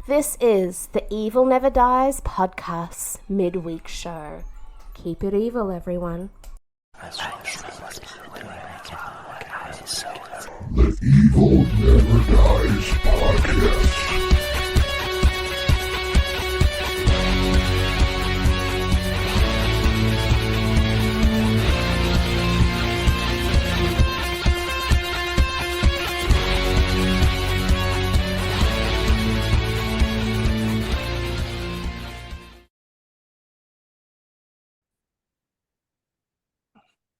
This is the Evil Never Dies podcast midweek show. Keep it evil, everyone. The Evil Never Dies podcast.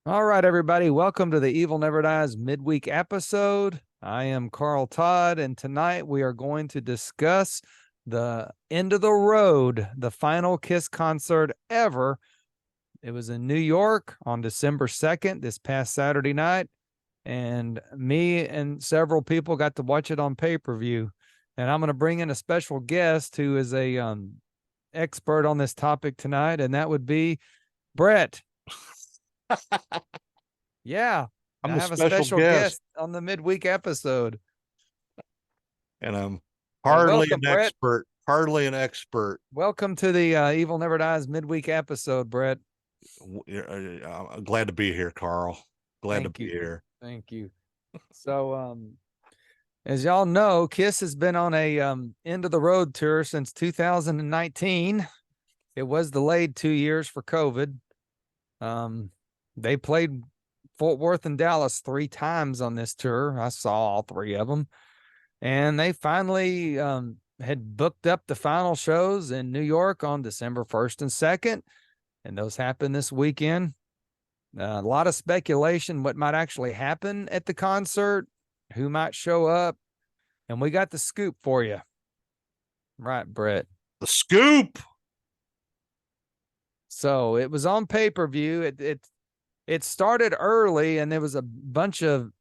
All right, everybody. Welcome to the Evil Never Dies midweek episode. I am Carl Todd, and tonight we are going to discuss the End of the Road, the final Kiss concert ever. It was in New York on December 2nd, this past Saturday night, and me and several people got to watch it on pay-per-view. And I'm going to bring in a special guest who is a expert on this topic tonight, and that would be Brett. Yeah, I have a special guest on the midweek episode, and I'm hardly welcome, an Brett. expert. Hardly an expert. Welcome to the Evil Never Dies midweek episode, Brett. I'm glad to be here, Carl. Glad to be here. Thank you. So, as y'all know, Kiss has been on a End of the Road tour since 2019. It was delayed 2 years for COVID. They played Fort Worth and Dallas 3 times on this tour. I saw all 3 of them. And they finally had booked up the final shows in New York on December 1st and 2nd. And those happened this weekend. A lot of speculation what might actually happen at the concert, who might show up. And we got the scoop for you. Right, Brett. The scoop. So it was on pay-per-view. It started early, and there was a bunch of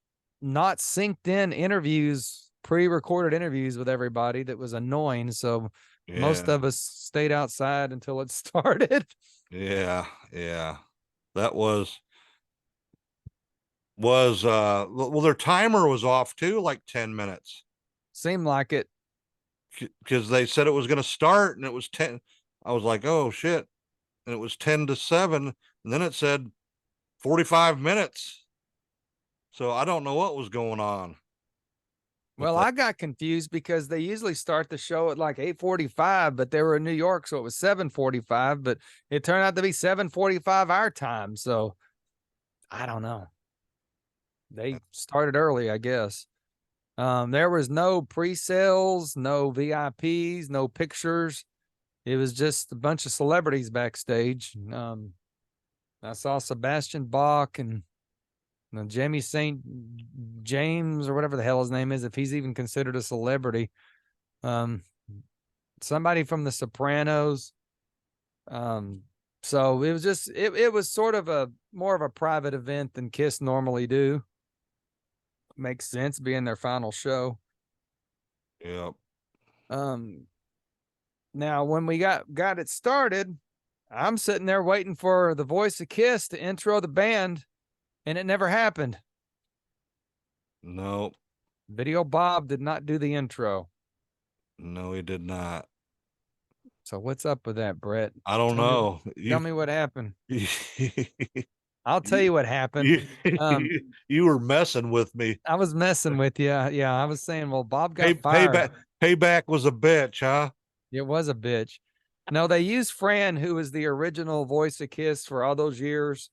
not synced in interviews, pre-recorded interviews with everybody that was annoying. So most of us stayed outside until it started. Yeah. That was well, their timer was off too, like 10 minutes. Seemed like it. Because they said it was going to start, and it was 10. I was like, oh, shit. And it was 10 to 7. And then it said 45 minutes. So I don't know what was going on. Well, I got confused because they usually start the show at like 8:45, but they were in New York, so it was 7:45, but it turned out to be 7:45 our time. So I don't know. They started early, I guess. There was no pre-sales, no VIPs, no pictures. It was just a bunch of celebrities backstage. I saw Sebastian Bach and Jamie St. James, or whatever the hell his name is, if he's even considered a celebrity. Somebody from The Sopranos. So it was just, it was sort of more of a private event than Kiss normally do. Makes sense, being their final show. Yep. Now, when we got it started, I'm sitting there waiting for the voice of Kiss to intro the band, and it never happened. No. Video Bob did not do the intro. No, he did not. So what's up with that, Brett? I don't know. Tell me what happened. I'll tell you what happened. You were messing with me. I was messing with you. Yeah, I was saying, well, Bob got fired. Payback was a bitch, huh? It was a bitch. No, they used Fran, who was the original voice of Kiss for all those years,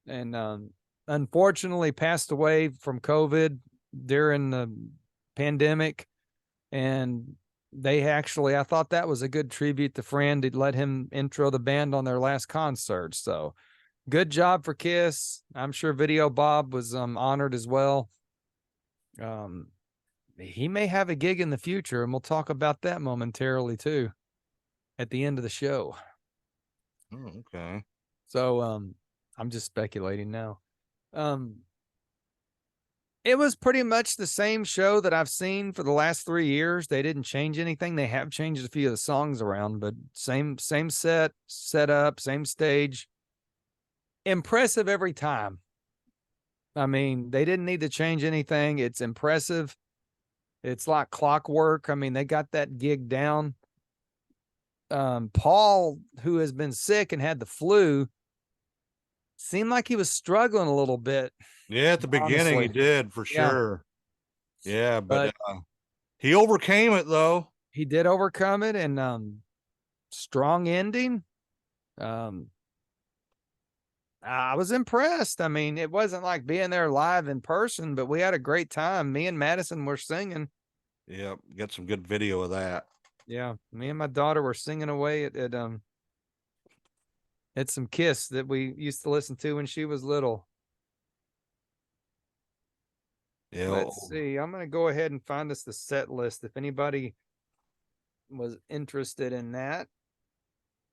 and unfortunately passed away from COVID during the pandemic. And they actually, I thought that was a good tribute to Fran to let him intro the band on their last concert. So good job for Kiss. I'm sure Video Bob was honored as well. He may have a gig in the future, and we'll talk about that momentarily too at the end of the show. Oh, okay. So I'm just speculating now. It was pretty much the same show that I've seen for the last 3 years. They didn't change anything. They have changed a few of the songs around, but same setup, same stage. Impressive every time. I mean, they didn't need to change anything. It's impressive. It's like clockwork. I mean, they got that gig down. Paul, who has been sick and had the flu, seemed like he was struggling a little bit. Yeah, at the beginning he Honestly. did for Yeah. sure. Yeah, but But he overcame it though. he did overcome it, and strong ending. I was impressed. I mean, it wasn't like being there live in person, but we had a great time. Me and Madison were singing. Yep, get some good video of that. Yeah, me and my daughter were singing away at some Kiss that we used to listen to when she was little. Yeah, Let's see. I'm gonna go ahead and find us the set list if anybody was interested in that.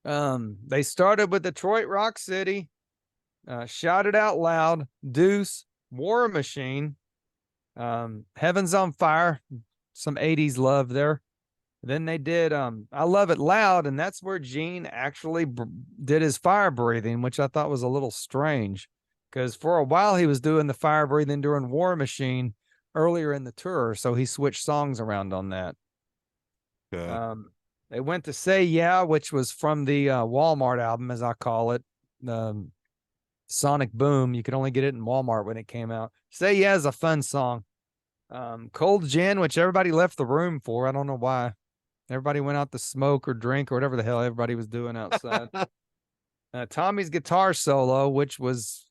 They started with Detroit Rock City, Shout It Out Loud, Deuce, War Machine, Heaven's on Fire, some 80s love there. Then they did I Love It Loud, and that's where Gene actually did his fire breathing, which I thought was a little strange because for a while he was doing the fire breathing during War Machine earlier in the tour, so he switched songs around on that. okay. They went to Say Yeah, which was from the Walmart album, as I call it, Sonic Boom. You could only get it in Walmart when it came out. Say Yeah is a fun song. Cold Gin, which everybody left the room for. I don't know why. Everybody went out to smoke or drink or whatever the hell everybody was doing outside. Tommy's guitar solo, which was,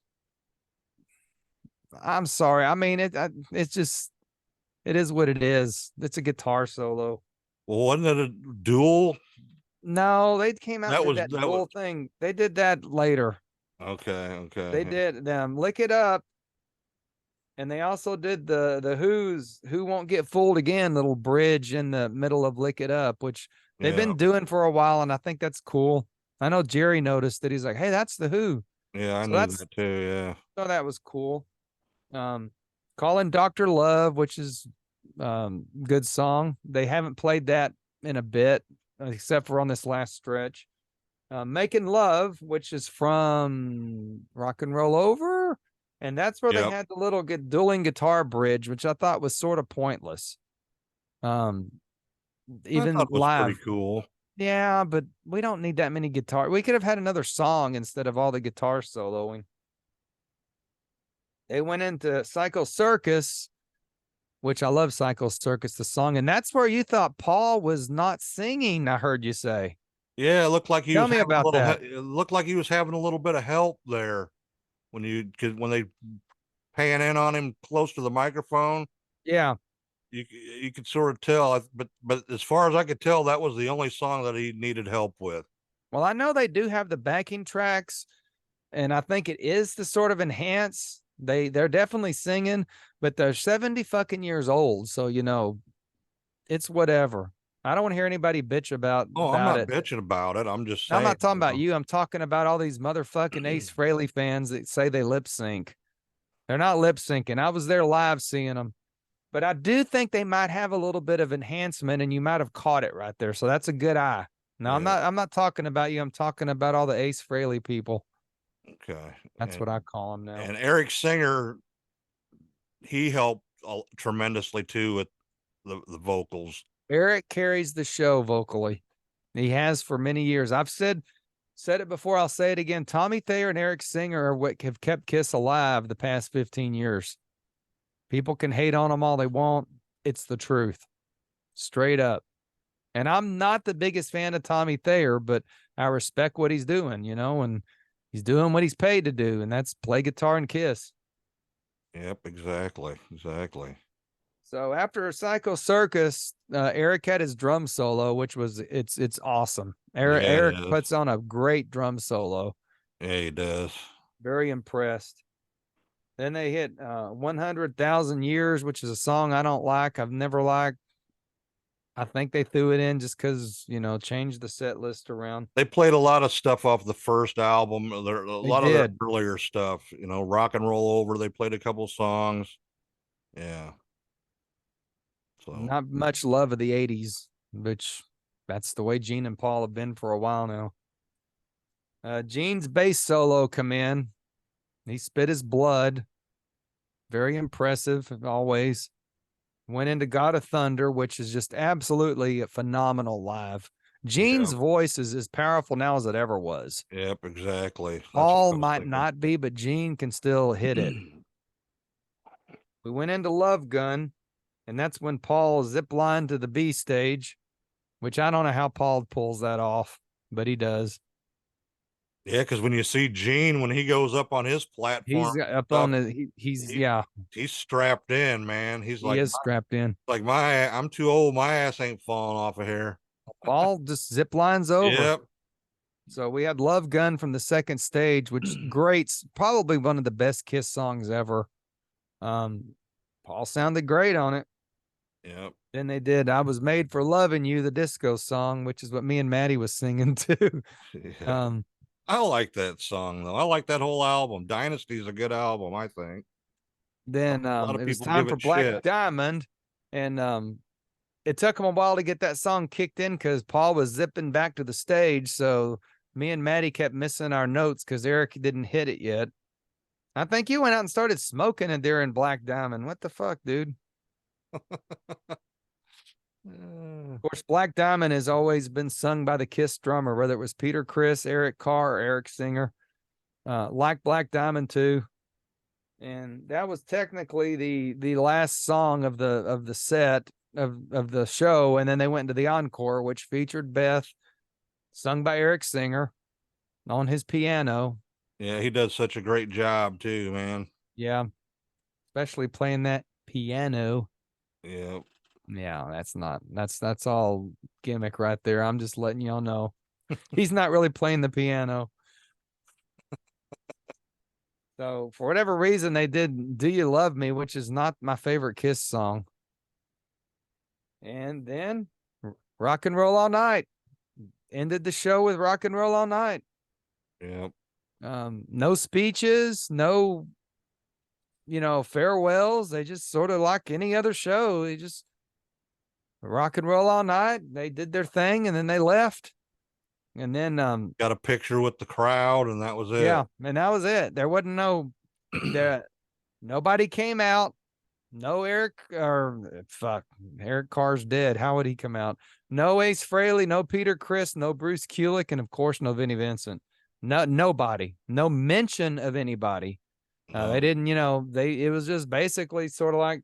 I'm sorry. I mean, it's just, it is what it is. It's a guitar solo. Well, wasn't it a duel? No, they came out That and was did that that whole was thing. They did that later. okay. They did Lick It Up. And they also did the Who's Who Won't Get Fooled Again little bridge in the middle of Lick It Up, which they've Yeah, been doing for a while, and I think that's cool. I know Jerry noticed that. He's like, hey, that's the Who. yeah, I So knew that too. Yeah, so that was cool. Calling Dr. Love, which is good song. They haven't played that in a bit, except for on this last stretch. Making Love, which is from Rock and Roll Over. And that's where they yep. had the little dueling guitar bridge, which I thought was sort of pointless. I Even thought it was pretty live. cool. Yeah, but we don't need that many guitar. We could have had another song instead of all the guitar soloing. They went into Psycho Circus, which I love Psycho Circus, the song. And that's where you thought Paul was not singing, I heard you say. Yeah, it looked like he Tell was me having about a little. that. It looked like he was having a little bit of help there when they pan in on him close to the microphone. Yeah. You could sort of tell, but as far as I could tell, that was the only song that he needed help with. Well, I know they do have the backing tracks, and I think it is to sort of enhance. They're definitely singing, but they're 70 fucking years old, so it's whatever. I don't want to hear anybody bitch about Oh, I'm not it. bitching about it. I'm just I'm saying. not talking about you. I'm talking about all these motherfucking Ace Frehley fans that say they lip sync. They're not lip syncing. I was there live seeing them. But I do think they might have a little bit of enhancement, and you might have caught it right there. So that's a good eye. No, Yeah. I'm not talking about you. I'm talking about all the Ace Frehley people. Okay. That's what I call them now. And Eric Singer, he helped tremendously too with the vocals. Eric carries the show vocally. He has for many years. I've said it before. I'll say it again. Tommy Thayer and Eric Singer are what have kept Kiss alive the past 15 years. People can hate on them all they want. It's the truth. Straight up. And I'm not the biggest fan of Tommy Thayer, but I respect what he's doing, and he's doing what he's paid to do, and that's play guitar and Kiss. Yep, exactly. So after Psycho Circus, Eric had his drum solo, which was it's awesome. Eric puts on a great drum solo. Yeah, he does. Very impressed. Then they hit 100,000 Years, which is a song I don't like. I've never liked. I think they threw it in just because, changed the set list around. They played a lot of stuff off the first album. A lot of their earlier stuff, Rock and Roll Over. They played a couple songs. Yeah. So not much love of the 80s, which that's the way Gene and Paul have been for a while now. Gene's bass solo come in. He spit his blood. Very impressive, always. Went into God of Thunder, which is just absolutely phenomenal live. Gene's Yeah. voice is as powerful now as it ever was. Yep, exactly. That's what Paul I was might thinking. not be, but Gene can still hit it. We went into Love Gun, and that's when Paul ziplined to the B stage, which I don't know how Paul pulls that off, but he does. Yeah, because when you see Gene, when he goes up on his platform, He's up stuff, on the, he's, he- yeah, he's strapped in, man. He's he is strapped in. I'm too old. My ass ain't falling off of here. Paul just zip lines over. Yep. So we had Love Gun from the second stage, which great, probably one of the best Kiss songs ever. Paul sounded great on it. Yep. Then they did I Was Made for Loving You, the disco song, which is what me and Maddie was singing too. Yeah. I like that song though. I like that whole album. Dynasty's a good album, I think. Then A lot of it was people time give for it Black shit. Diamond, and it took him a while to get that song kicked in because Paul was zipping back to the stage. So me and Maddie kept missing our notes because Eric didn't hit it yet. I think you went out and started smoking it there in Black Diamond. What the fuck, dude? Of course, Black Diamond has always been sung by the Kiss drummer, whether it was Peter Criss, Eric Carr, or Ericsinger. Like Black Diamond too. And that was technically the last song of the set of the show. And then they went into the encore, which featured Beth, sung by Ericsinger on his piano. Yeah, he does such a great job too, man. Yeah. Especially playing that piano. Yeah. Yeah, that's all gimmick right there. I'm just letting y'all know. He's not really playing the piano. So for whatever reason, they did Do You Love Me, which is not my favorite Kiss song. And then Rock and Roll All Night. Ended the show with Rock and Roll All Night. Yep. No speeches, no, farewells. They just sort of like any other show. They just rock and roll all night. They did their thing and then they left. And then Got a picture with the crowd, and that was it. yeah, and that was it. There wasn't nobody came out. No Eric Carr's dead. How would he come out? No Ace Frehley, no Peter Criss, no Bruce Kulick, and of course no Vinnie Vincent. Nobody. No mention of anybody. They didn't, it was just basically sort of like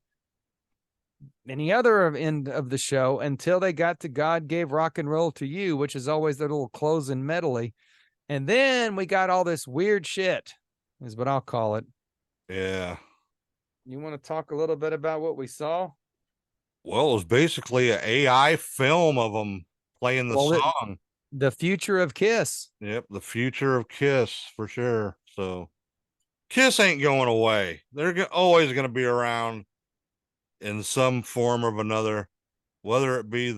any other end of the show until they got to God Gave Rock and Roll to You, which is always their little closing medley. And then we got all this weird shit, is what I'll call it. Yeah. You want to talk a little bit about what we saw? Well, it was basically an AI film of them playing the song. The future of Kiss. Yep, the future of Kiss for sure. So Kiss ain't going away. They're always going to be around in some form or another, whether it be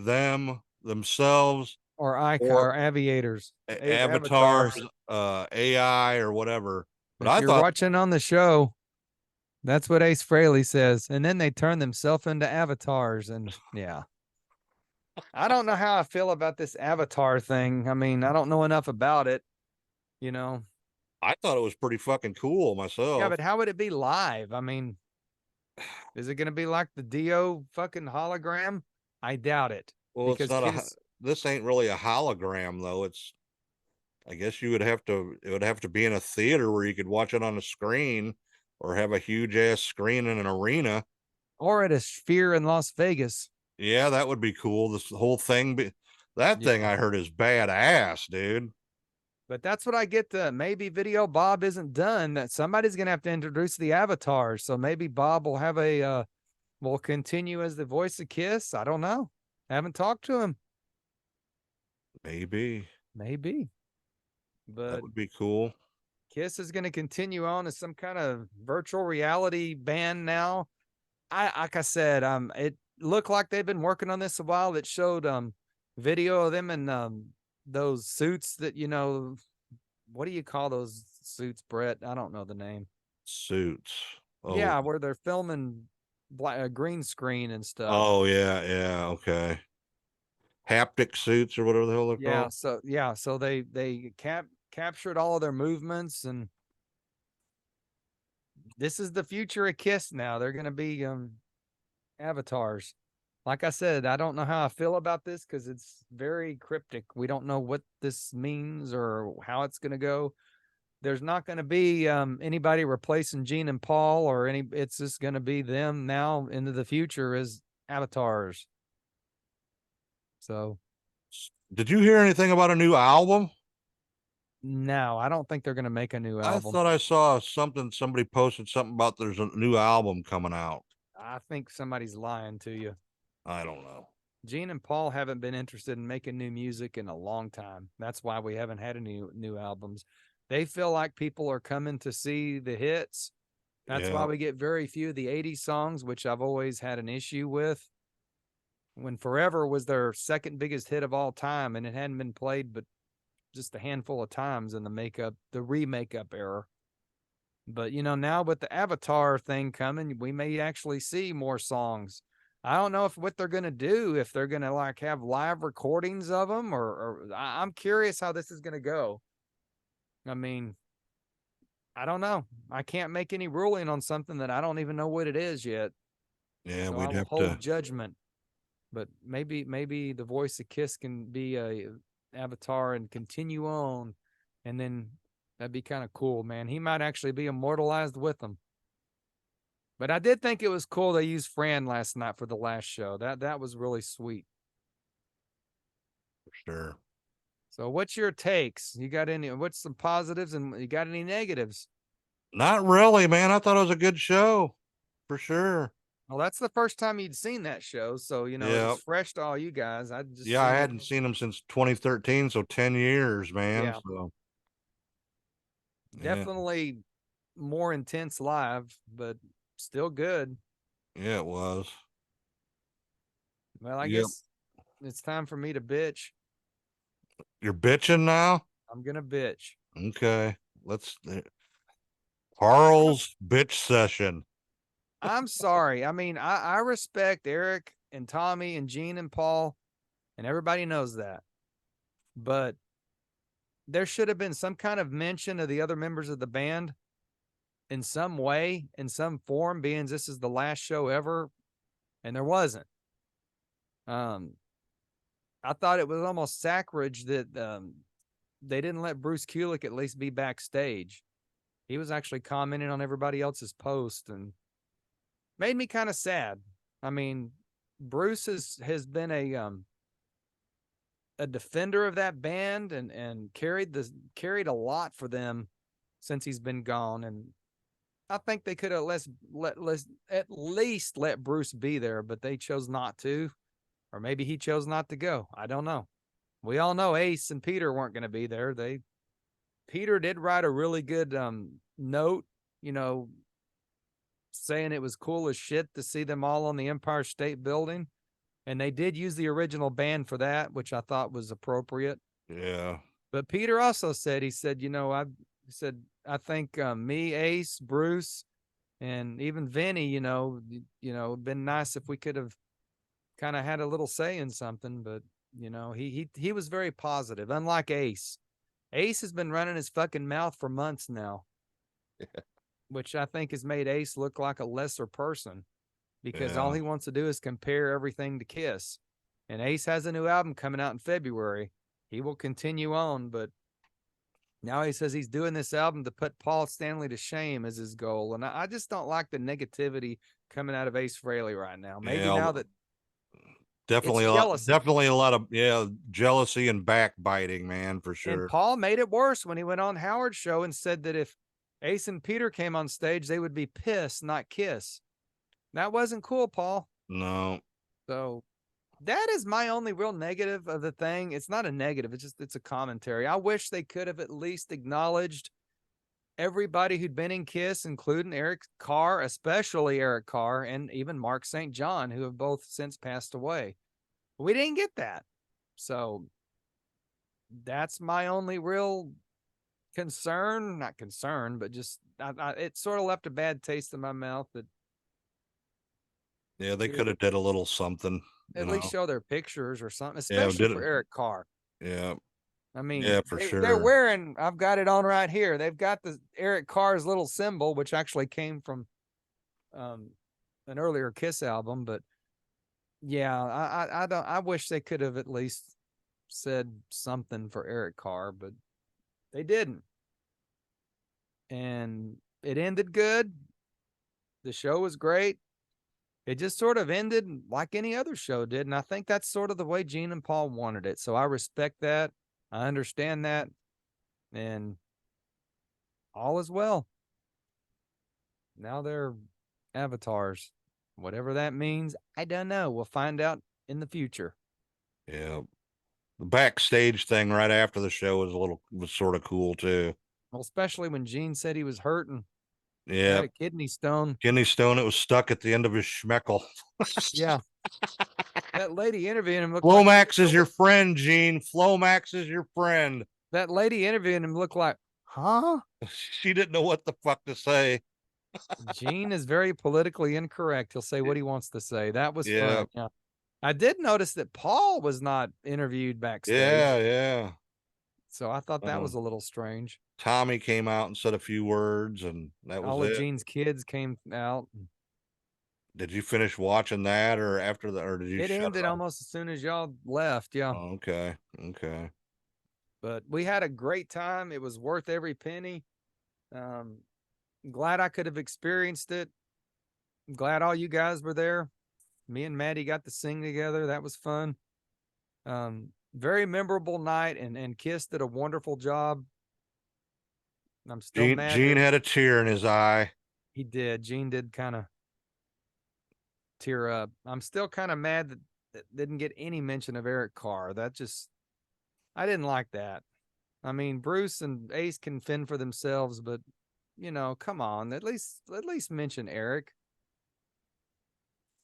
themselves, Or aviators, avatars, AI, or whatever. But if I you're thought watching on the show, that's what Ace Frehley says. And then they turn themselves into avatars. And yeah, I don't know how I feel about this avatar thing. I mean, I don't know enough about it, I thought it was pretty fucking cool myself. Yeah, but how would it be live? I mean, is it going to be like the Dio fucking hologram? I doubt it. Well, it's not this ain't really a hologram though. I guess it would have to be in a theater where you could watch it on a screen or have a huge ass screen in an arena. Or at a Sphere in Las Vegas. Yeah, that would be cool. This whole thing, thing I heard is badass, dude. But that's what I get to. Maybe Video Bob isn't done. That somebody's going to have to introduce the avatars. So maybe Bob will have will continue as the voice of Kiss. I don't know. I haven't talked to him. Maybe. But that would be cool. Kiss is going to continue on as some kind of virtual reality band now. Like I said, it looked like they've been working on this a while. That showed video of them in those suits that, what do you call those suits, Brett? I don't know the name. Suits. Oh. Yeah, where they're filming green screen and stuff. Oh, yeah, okay. Haptic suits or whatever the hell they're called. So they captured all of their movements, and this is the future of Kiss now. They're going to be avatars. Like I said, I don't know how I feel about this because it's very cryptic. We don't know what this means or how it's going to go. There's not going to be anybody replacing Gene and Paul or any. It's just going to be them now into the future as avatars. So, Did you hear anything about a new album? no, I don't think they're going to make a new I album. thought I saw somebody posted something about there's a new album coming out. I think somebody's lying to you. I don't know. Gene and Paul haven't been interested in making new music in a long time. That's why we haven't had any new albums. They feel like people are coming to see the hits. That's why we get very few of the 80s songs, which I've always had an issue with. When Forever was their second biggest hit of all time, and it hadn't been played but just a handful of times in the re-makeup era. But, now with the Avatar thing coming, we may actually see more songs. I don't know what they're going to do, if they're going to like have live recordings of them or I'm curious how this is going to go. I mean, I don't know. I can't make any ruling on something that I don't even know what it is yet. Yeah, So we'd I will have hold to. judgment. But maybe the voice of Kiss can be a avatar and continue on, and then that'd be kind of cool, man. He might actually be immortalized with them. But I did think it was cool they used Fran last night for the last show. That was really sweet. For sure. So what's your takes? What's some positives and you got any negatives? Not really, man. I thought it was a good show. For sure. Well, that's the first time you'd seen that show. So, it Yeah. was fresh to all you guys. I just Yeah, I hadn't seen them since 2013, so 10 years, man. Yeah. So Definitely more intense live, but still good. yeah, it was. Well, I guess it's time for me to bitch. You're bitching now? I'm gonna bitch. Okay. Let's Carl's bitch session. I'm sorry. I mean, I respect Eric and Tommy and Gene and Paul, and everybody knows that. But there should have been some kind of mention of the other members of the band in some way, in some form, being this is the last show ever, and there wasn't. I thought it was almost sacrilege that they didn't let Bruce Kulick at least be backstage. He was actually commenting on everybody else's post and made me kind of sad. I mean, Bruce has been a defender of that band and carried a lot for them since he's been gone. And I think they could have at least let Bruce be there, but they chose not to, or maybe he chose not to go. I don't know. We all know Ace and Peter weren't going to be there. Peter did write a really good note, saying it was cool as shit to see them all on the Empire State Building. And they did use the original band for that, which I thought was appropriate. Yeah. But Peter also said, I think me, Ace, Bruce, and even Vinny, it'd been nice if we could have kind of had a little say in something. But, he was very positive, unlike Ace. Ace has been running his fucking mouth for months now, which I think has made Ace look like a lesser person because all he wants to do is compare everything to Kiss. And Ace has a new album coming out in February. He will continue on, but now he says he's doing this album to put Paul Stanley to shame as his goal. And I just don't like the negativity coming out of Ace Frehley right now. Maybe now that definitely a lot of jealousy and backbiting, man, for sure. And Paul made it worse when he went on Howard's show and said that if Ace and Peter came on stage, they would be pissed, not Kiss. That wasn't cool, Paul. No. So that is my only real negative of the thing. It's not a negative. It's a commentary. I wish they could have at least acknowledged everybody who'd been in Kiss, including Eric Carr, especially Eric Carr, and even Mark St. John, who have both since passed away. We didn't get that. So that's my only real concern. Not concern, but just it sort of left a bad taste in my mouth that they could have did a little something. At least show their pictures or something, especially for Eric Carr. Yeah. I mean, for sure. They're wearing, I've got it on right here. They've got the Eric Carr's little symbol, which actually came from an earlier Kiss album, but Yeah, I don't. I wish they could have at least said something for Eric Carr, but they didn't. And it ended good. The show was great. It just sort of ended like any other show did, and I think that's sort of the way Gene and Paul wanted it. So I respect that. I understand that, and all is well. Now they're avatars. Whatever that means, I don't know. We'll find out in the future. Yeah. The backstage thing right after the show was sort of cool too. Well, especially when Gene said he was hurting. He Yeah. had a kidney stone. Kidney stone, it was stuck at the end of his schmeckle. Yeah. That lady interviewing him looked Flomax like, is your friend, Gene. Flomax is your friend. that lady interviewing him looked like, huh? She didn't know what the fuck to say. Gene is very politically incorrect. He'll say what he wants to say. That was Yeah. fun. Yeah. I did notice that Paul was not interviewed backstage. Yeah. So I thought that was a little strange. Tommy came out and said a few words, and that was All of it. Gene's kids came out. Did you finish watching that, or after that, or did you? It shut ended off? almost as soon as y'all left. Yeah. Oh, okay. But we had a great time. It was worth every penny. Glad I could have experienced it. I'm glad all you guys were there. Me and Maddie got to sing together. That was fun. Very memorable night, and Kiss did a wonderful job. I'm still mad. Gene had a tear in his eye. He did. Gene did kind of tear up. I'm still kind of mad that didn't get any mention of Eric Carr. I didn't like that. I mean, Bruce and Ace can fend for themselves, but come on, at least mention Eric.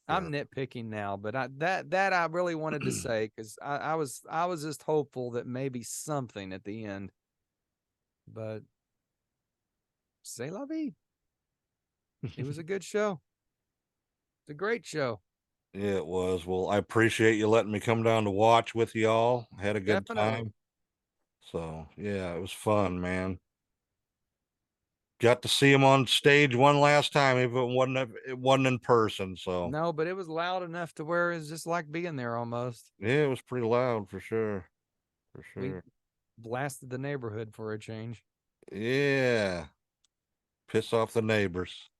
I'm nitpicking now, but that I really wanted to say, because I was just hopeful that maybe something at the end. But c'est la vie. It was a good show. It's a great show. Yeah, it was. Well, I appreciate you letting me come down to watch with y'all. I had a good time. So yeah, it was fun, man. Got to see him on stage one last time, even it wasn't in person. So no, but it was loud enough to where it's just like being there almost. Yeah, it was pretty loud for sure. We blasted the neighborhood for a change. Yeah. Piss off the neighbors.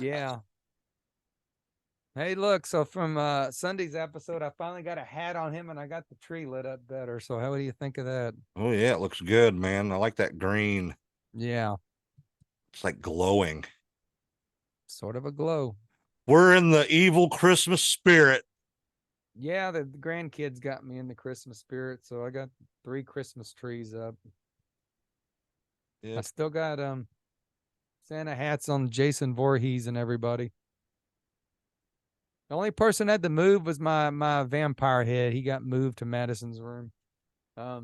Yeah. Hey, look, so from Sunday's episode, I finally got a hat on him and I got the tree lit up better. So how do you think of that? Oh yeah, it looks good, man. I like that green. Yeah. It's like glowing. Sort of a glow. We're in the evil Christmas spirit. Yeah, the grandkids got me in the Christmas spirit, so I got 3 Christmas trees up. Yep. I still got Santa hats on Jason Voorhees and everybody. The only person that had to move was my vampire head. He got moved to Madison's room.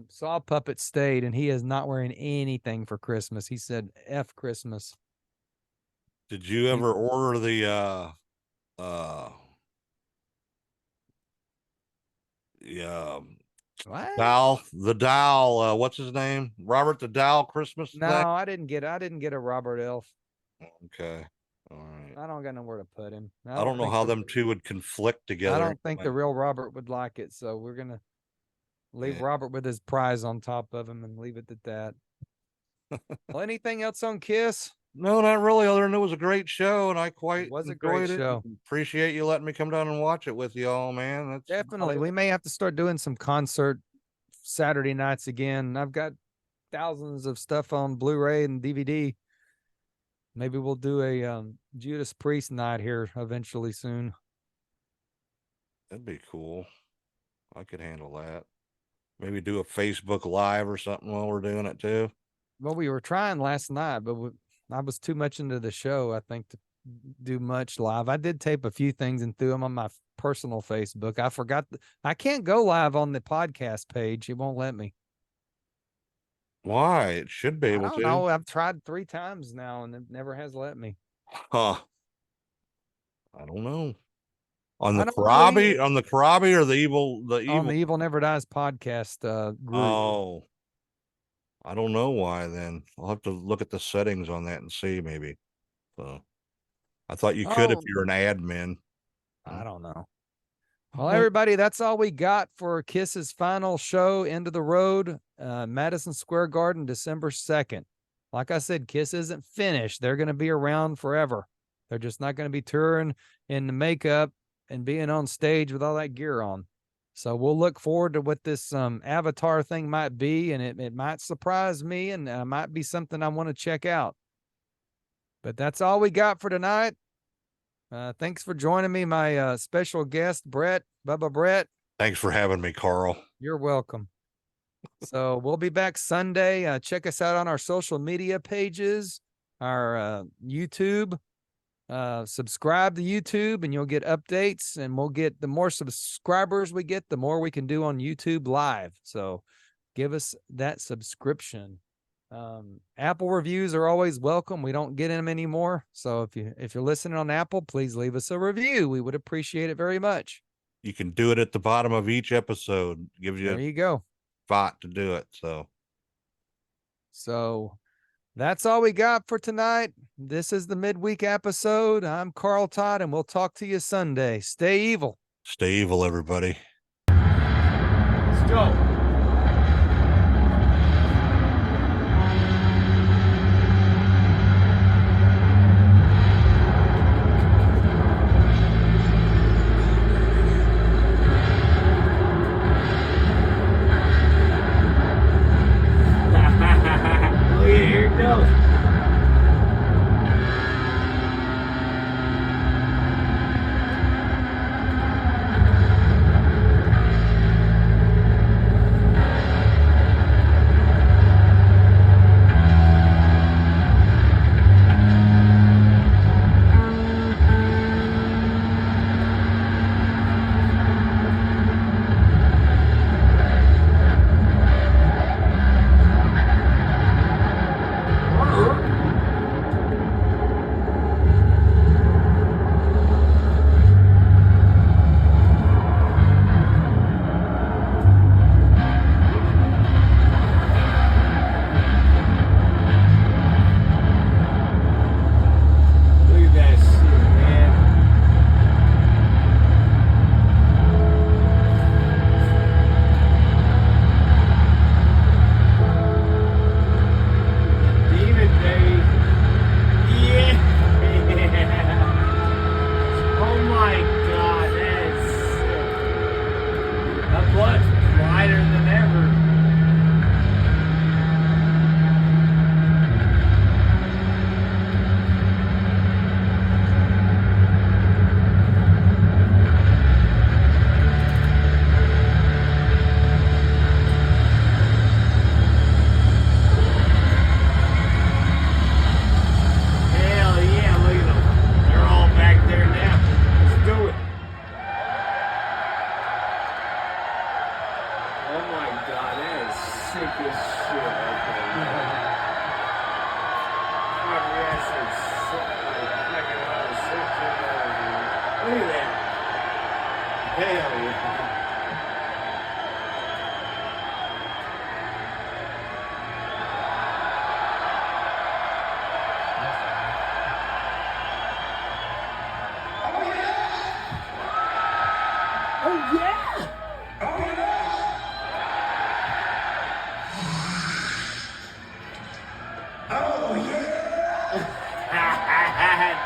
Saw Puppet stayed, and he is not wearing anything for Christmas. He said F Christmas. Did you ever order the what? The Doll, what's his name? Robert the Doll Christmas No, thing? I didn't get a Robert Elf. Okay. All right. I don't got nowhere to put him. I don't know how them two would conflict together. I don't think the real Robert would like it, so we're gonna leave Robert with his prize on top of him and leave it at that. Well, anything else on Kiss? No, not really. Other than it was a great show, and I quite was a great show. Appreciate you letting me come down and watch it with y'all, man. That's definitely. We may have to start doing some concert Saturday nights again. I've got thousands of stuff on Blu-ray and DVD. Maybe we'll do a Judas Priest night here eventually soon. That'd be cool. I could handle that. Maybe do a Facebook Live or something while we're doing it too. Well, we were trying last night, but I was too much into the show, I think, to do much live. I did tape a few things and threw them on my personal Facebook. I forgot. I can't go live on the podcast page. It won't let me. Why? It should be able to. No, I've tried 3 times now and it never has let me. Huh. I don't know. On the Karabi or the evil? On the Evil Never Dies podcast group. Oh. I don't know why then. I'll have to look at the settings on that and see maybe. So I thought you could if you're an admin. I don't know. Well, everybody, that's all we got for Kiss's final show, End of the Road, Madison Square Garden, December 2nd. Like I said, Kiss isn't finished. They're going to be around forever. They're just not going to be touring in the makeup and being on stage with all that gear on. So we'll look forward to what this Avatar thing might be, and it might surprise me, and might be something I want to check out. But that's all we got for tonight. Thanks for joining me, my special guest, Bubba Brett. Thanks for having me, Carl. You're welcome. So we'll be back Sunday. Check us out on our social media pages, our YouTube. Subscribe to YouTube and you'll get updates, and we'll get, the more subscribers we get, the more we can do on YouTube Live. So give us that subscription. Apple reviews are always welcome. We don't get them anymore. So if you're listening on Apple, please leave us a review. We would appreciate it very much. You can do it at the bottom of each episode. Gives you There you go. spot to do it. So that's all we got for tonight. This is the midweek episode. I'm Carl Todd, and we'll talk to you Sunday. Stay evil. Stay evil, everybody. Let's go.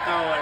Throw it